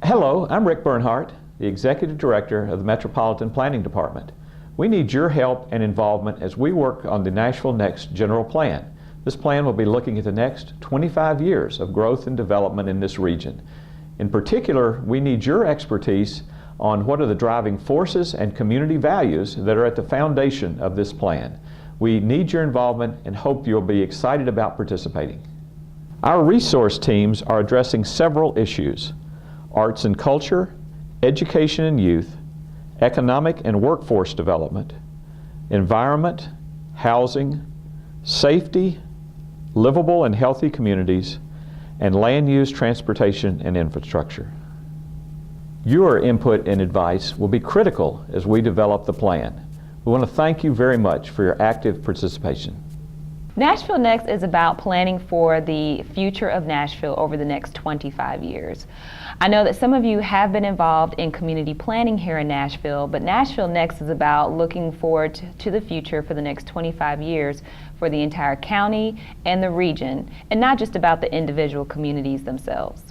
Hello, I'm Rick Bernhardt, the Executive Director of the Metropolitan Planning Department. We need your help and involvement as we work on the Nashville Next General Plan. This plan will be looking at the next 25 years of growth and development in this region. In particular, we need your expertise on what are the driving forces and community values that are at the foundation of this plan. We need your involvement and hope you'll be excited about participating. Our resource teams are addressing several issues: arts and culture, education and youth, economic and workforce development, environment, housing, safety, livable and healthy communities, and land use, transportation, and infrastructure. Your input and advice will be critical as we develop the plan. We want to thank you very much for your active participation. Nashville Next is about planning for the future of Nashville over the next 25 years. I know that some of you have been involved in community planning here in Nashville, but Nashville Next is about looking forward to the future for the next 25 years for the entire county and the region, and not just about the individual communities themselves.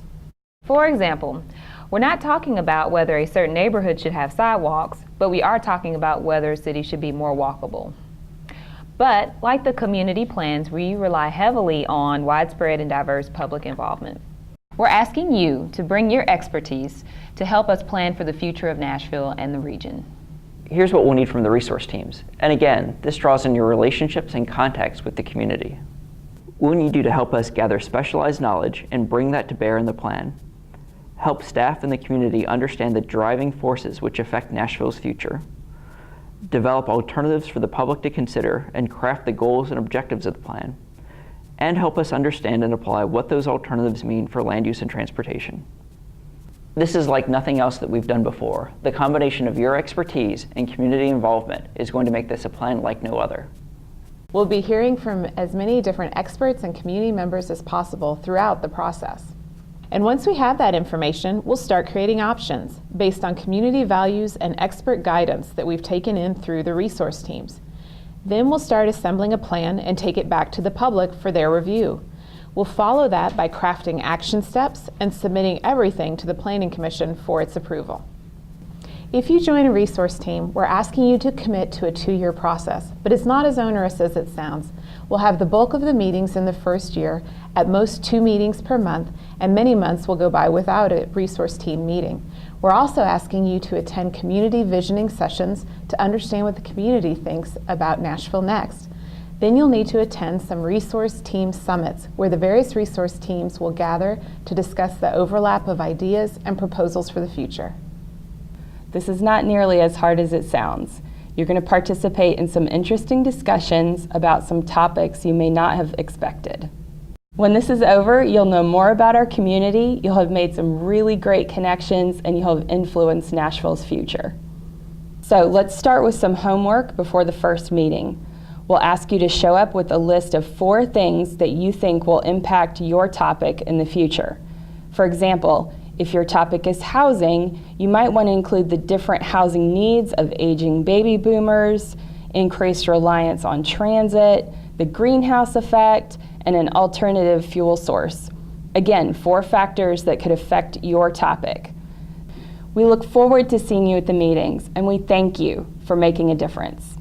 For example, we're not talking about whether a certain neighborhood should have sidewalks, but we are talking about whether a city should be more walkable. But, like the community plans, we rely heavily on widespread and diverse public involvement. We're asking you to bring your expertise to help us plan for the future of Nashville and the region. Here's what we'll need from the resource teams. And again, this draws on your relationships and contacts with the community. We'll need you to help us gather specialized knowledge and bring that to bear in the plan. Help staff and the community understand the driving forces which affect Nashville's future. Develop alternatives for the public to consider and craft the goals and objectives of the plan. And help us understand and apply what those alternatives mean for land use and transportation. This is like nothing else that we've done before. The combination of your expertise and community involvement is going to make this a plan like no other. We'll be hearing from as many different experts and community members as possible throughout the process. And once we have that information, we'll start creating options based on community values and expert guidance that we've taken in through the resource teams. Then we'll start assembling a plan and take it back to the public for their review. We'll follow that by crafting action steps and submitting everything to the Planning Commission for its approval. If you join a resource team, we're asking you to commit to a 2-year process, but it's not as onerous as it sounds. We'll have the bulk of the meetings in the first year, at most 2 meetings per month, and many months will go by without a resource team meeting. We're also asking you to attend community visioning sessions to understand what the community thinks about Nashville Next. Then you'll need to attend some resource team summits where the various resource teams will gather to discuss the overlap of ideas and proposals for the future. This is not nearly as hard as it sounds. You're going to participate in some interesting discussions about some topics you may not have expected. When this is over, you'll know more about our community, you'll have made some really great connections, and you'll have influenced Nashville's future. So let's start with some homework before the first meeting. We'll ask you to show up with a list of 4 things that you think will impact your topic in the future. For example, if your topic is housing, you might want to include the different housing needs of aging baby boomers, increased reliance on transit, the greenhouse effect, and an alternative fuel source. Again, 4 factors that could affect your topic. We look forward to seeing you at the meetings, and we thank you for making a difference.